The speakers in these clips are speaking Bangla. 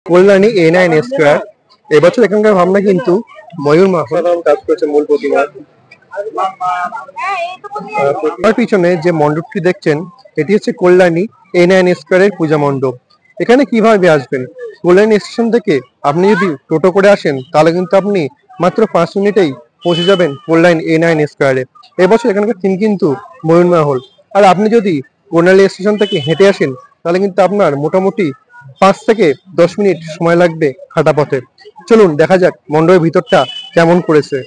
Kalyani A9 square. এবছর এখানকার ভাবনা কিন্তু ময়ূর মাখন কাজ করেছে মূল প্রতিমা। প্রতিমার পিছনে যে মণ্ডপটি দেখছেন এটি হচ্ছে কল্যাণী A9 স্কয়ারের পূজা মণ্ডপ। এখানে কিভাবে আসবেন? কল্যাণী স্টেশন থেকে আপনি যদি টোটো করে আসেন তাহলে কিন্তু আপনি মাত্র 5 মিনিটেই পৌঁছে যাবেন কল্যাণী A9 স্কয়ারে। এবছর এখানকার থিম কিন্তু ময়ূর মহল। আর আপনি যদি কল্যাণী স্টেশন থেকে হেঁটে আসেন তাহলে কিন্তু আপনার মোটামুটি 5 থেকে 10 মিনিট সময় লাগবে হাঁটা পথে। চলুন দেখা যাক মণ্ডপের ভিতরটা কেমন করেছে।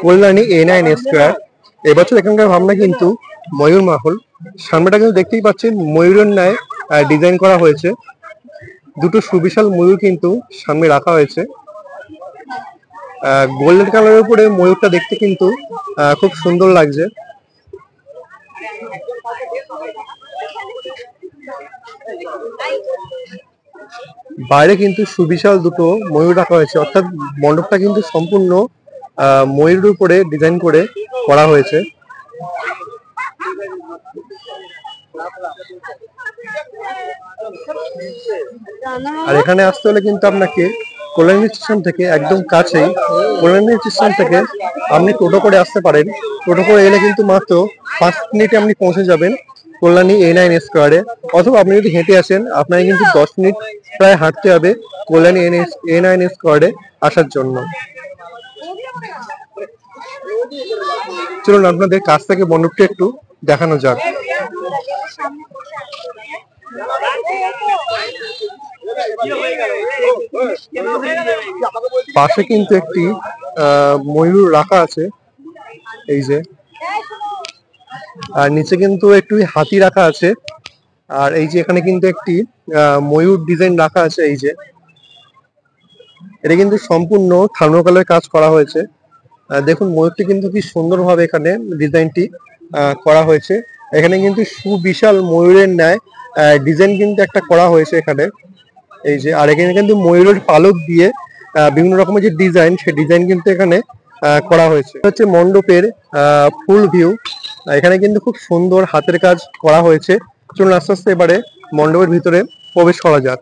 Kalyani A9 square. এবছর এখানকার ভাবনা কিন্তু ময়ূর মহল। সামনেটা কিন্তু দেখতেই পাচ্ছেন ময়ূরের ন্যায় ডিজাইন করা হয়েছে। দুটো সুবিশাল ময়ূর কিন্তু সামনে রাখা হয়েছে। গোল্ডেন কালারের উপরে ময়ূরটা দেখতে কিন্তু খুব সুন্দর লাগছে। বাইরে কিন্তু সুবিশাল দুটো ময়ূর রাখা হয়েছে, অর্থাৎ মণ্ডপটা কিন্তু সম্পূর্ণ ময়ূরের উপরে ডিজাইন করে করা হয়েছে। আর এখানে আসতে হলে কিন্তু আপনাকে কল্যাণী স্টেশন থেকে একদম কাছেই, কল্যাণী স্টেশন থেকে আপনি টোটো করে আসতে পারেন। টোটো করে এলে কিন্তু মাত্র 5 মিনিটে আপনি পৌঁছে যাবেন কল্যাণী A9 স্কয়ারে। অথবা আপনি যদি হেঁটে আসেন আপনাকে কিন্তু 10 মিনিট প্রায় হাঁটতে হবে কল্যাণী A9 স্কয়ারে আসার জন্য। চলুন আপনাদের কাছ থেকে মণ্ডপটি একটু দেখানো যাক। পাশে কিন্তু একটি ময়ূর রাখা আছে, এই যে। আর নিচে কিন্তু একটু হাতি রাখা আছে। আর এই যে এখানে কিন্তু একটি ময়ূর ডিজাইন রাখা আছে, এই যে। এটা কিন্তু সম্পূর্ণ থার্মোকলের কাজ করা হয়েছে। দেখুন ময়ূরটি কিন্তু কি সুন্দরভাবে এখানে ডিজাইনটি করা হয়েছে। এখানে কিন্তু সুবিশাল ময়ূরের ন্যায় ডিজাইন কিন্তু একটা করা হয়েছে এখানে, এই যে। আর এখানে কিন্তু ময়ূরের পালক দিয়ে বিভিন্ন রকমের যে ডিজাইন, সেই ডিজাইন কিন্তু এখানে করা হয়েছে। হচ্ছে মণ্ডপের ফুল ভিউ। এখানে কিন্তু খুব সুন্দর হাতের কাজ করা হয়েছে। চলুন আস্তে আস্তে এবারে মণ্ডপের ভিতরে প্রবেশ করা যাক।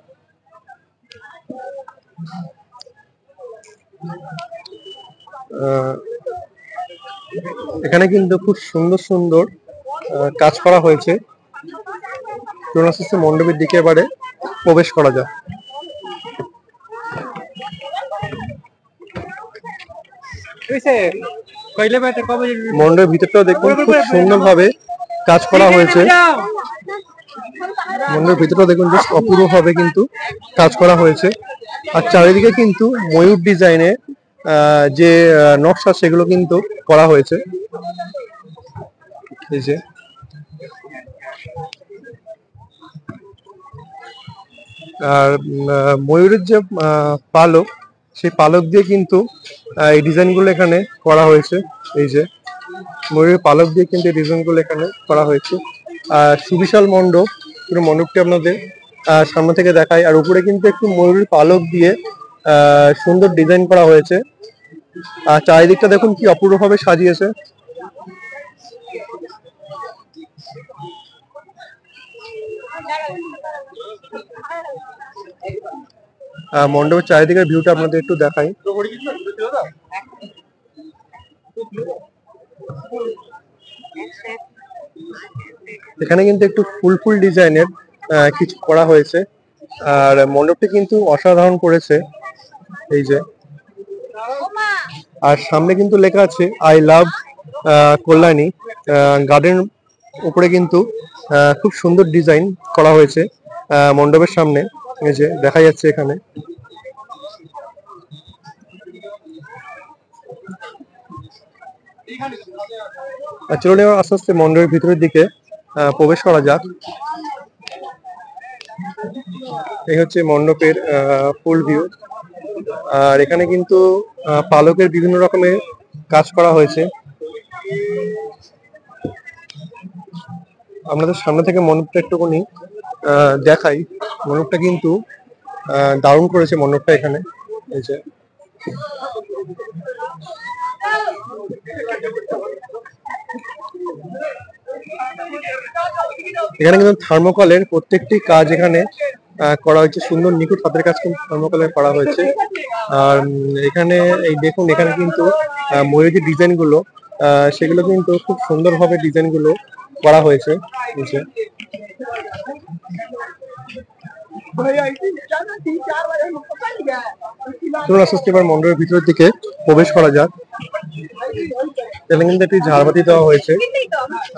এখানে কিন্তু খুব সুন্দর সুন্দর কাজ করা হয়েছে। চলুন আস্তে আস্তে মণ্ডপের দিকে এবারে প্রবেশ করা যাক। মণ্ডপের ভিতরটাও দেখুন খুব সুন্দরভাবে কাজ করা হয়েছে। মণ্ডপের ভিতরটা দেখুন বেশ অপূর্ব ভাবে কিন্তু কাজ করা হয়েছে। আর চারিদিকে কিন্তু ময়ূর ডিজাইনে যে নকশা সেগুলো কিন্তু করা হয়েছে, এই যে। আর ময়ূরের যে পালক, সেই পালক দিয়ে কিন্তু এই ডিজাইনগুলো এখানে করা হয়েছে, এই যে। ময়ূরের পালক দিয়ে কিন্তু এই ডিজাইনগুলো এখানে করা হয়েছে। আর সুবিশাল মণ্ডপ, পুরো মণ্ডপটি আপনাদের সামনে থেকে দেখাই। আর উপরে কিন্তু একটু ময়ূরের পালক দিয়ে সুন্দর ডিজাইন করা হয়েছে। আর চারিদিকটা দেখুন কি অপূর্বভাবে সাজিয়েছে। মণ্ডপের চারিদিকের ভিউটা আপনাদের একটু দেখাই। এখানে কিন্তু একটু ফুল ফুল ডিজাইনের কিছু করা হয়েছে। আর মণ্ডপটি কিন্তু অসাধারণ করেছে, এই যে। আর সামনে কিন্তু লেখা আছে আই লাভ কল্যাণী গার্ডেন। উপরে কিন্তু খুব সুন্দর ডিজাইন করা হয়েছে মণ্ডপের সামনে, এই যে দেখা যাচ্ছে এখানে। চলুন এবার আস্তে আস্তে মণ্ডপের ভিতরের দিকে প্রবেশ করা যাক। এই হচ্ছে মণ্ডপের ফুল ভিউ। আর এখানে কিন্তু পালকের বিভিন্ন রকমের কাজ করা হয়েছে। আপনাদের সামনে থেকে মণ্ডপটা একটুখানি দেখাই। মণ্ডপটা কিন্তু দারুণ করেছে মণ্ডপটা এখানে, এই যে। এখানে কিন্তু থার্মোকলের প্রত্যেকটি কাজ এখানে করা হয়েছে, সুন্দর নিখুঁত হাতের কাজ কিন্তু থার্মোকলে করা হয়েছে। আর এখানে এই দেখুন, এখানে কিন্তু ময়ূরের যে ডিজাইন গুলো সেগুলো কিন্তু খুব সুন্দরভাবে ডিজাইন গুলো করা হয়েছে। চলুন আস্তে আস্তে এবার মন্ডপের ভিতরের দিকে প্রবেশ করা যাক। এখানে কিন্তু একটি ঝাড়বাতি দেওয়া হয়েছে,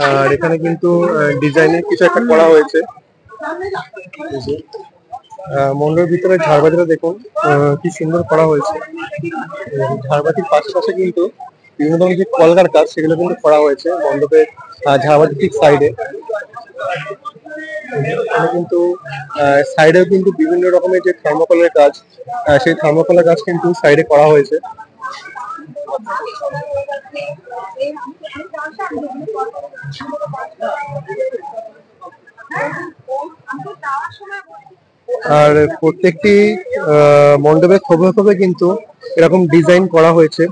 আর এখানে কিন্তু ডিজাইনের কিছু একটা করা হয়েছে। মন্ডপের ভিতরে ঝাড়বাতিটা দেখুন কি সুন্দর করা হয়েছে। ঝাড়বাতির পাশে কিন্তু বিভিন্ন ধরনের যে কলকার কাজ সেগুলো কিন্তু করা হয়েছে মণ্ডপের ঝাড়বাতির ঠিক সাইডে। এখানে কিন্তু সাইডেও কিন্তু বিভিন্ন রকমের যে থার্মোকলের কাজ, সেই থার্মোকলের কাজ কিন্তু সাইডে করা হয়েছে। আর প্রত্যেকটি মণ্ডপের খোপে খোপে কিন্তু এরকম ডিজাইন করা হয়েছে।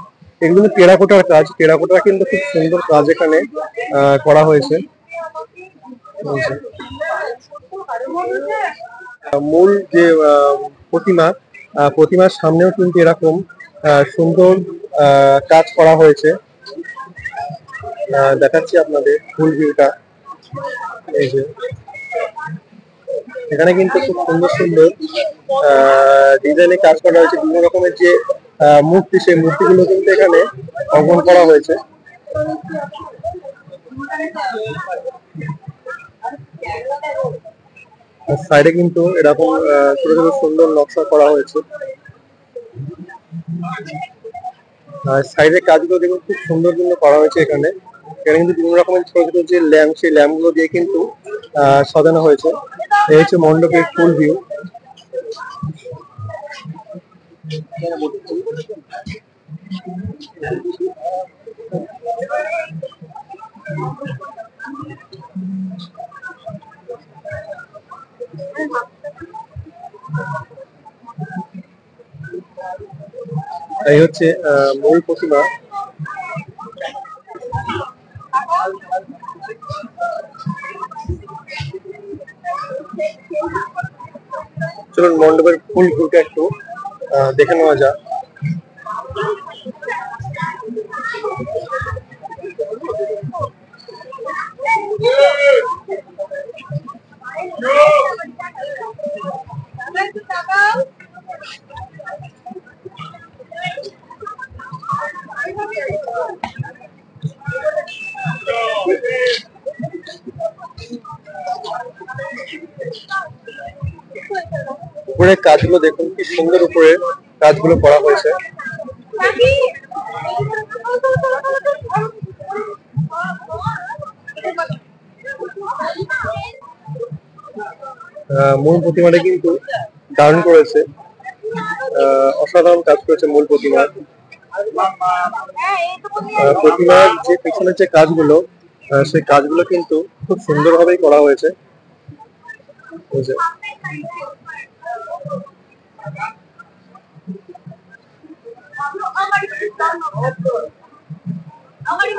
এগুলো কিন্তু টেরাকোটার কাজ, টেরাকোটা কিন্তু খুব সুন্দর কাজ এখানে করা হয়েছে। মূল যে প্রতিমার সামনেও কিন্তু এরকম সুন্দর কাজ করা হয়েছে। দেখাচ্ছি আপনাদের ফুল ভিউটা। এই যে এখানে কিন্তু খুব সুন্দর সুন্দর ডিজাইনে কাজ করা হয়েছে। বিভিন্ন রকমের যে মূর্তি, সেই মূর্তিগুলো কিন্তু এখানে অঙ্কন করা হয়েছে। সাইডে কিন্তু এরকম ছোট ছোট সুন্দর নকশা করা হয়েছে। সাইডের কাজগুলো দেখুন খুব সুন্দর সুন্দর করা হয়েছে। এখানে কিন্তু বিভিন্ন রকমের ছোট ছোট যে ল্যাম্প, সেই ল্যাম্প গুলো দিয়ে কিন্তু সাজানো হয়েছে। এই হচ্ছে মণ্ডপের ফুল ভিউ। এই হচ্ছে মূল প্রতিমা। চলুন মণ্ডপের ফুল ভিউটা একটু দেখে নেওয়া যাক। উপরের কাজগুলো দেখুন কি সুন্দর, উপরে কাজগুলো করা হয়েছে। মূল প্রতিমাটা কিন্তু দারুণ করেছে, অসাধারণ কাজ করেছে মূল প্রতিমা। প্রতিমার যে পিছনের যে কাজগুলো, সেই কাজগুলো কিন্তু খুব সুন্দরভাবেই করা হয়েছে। আমার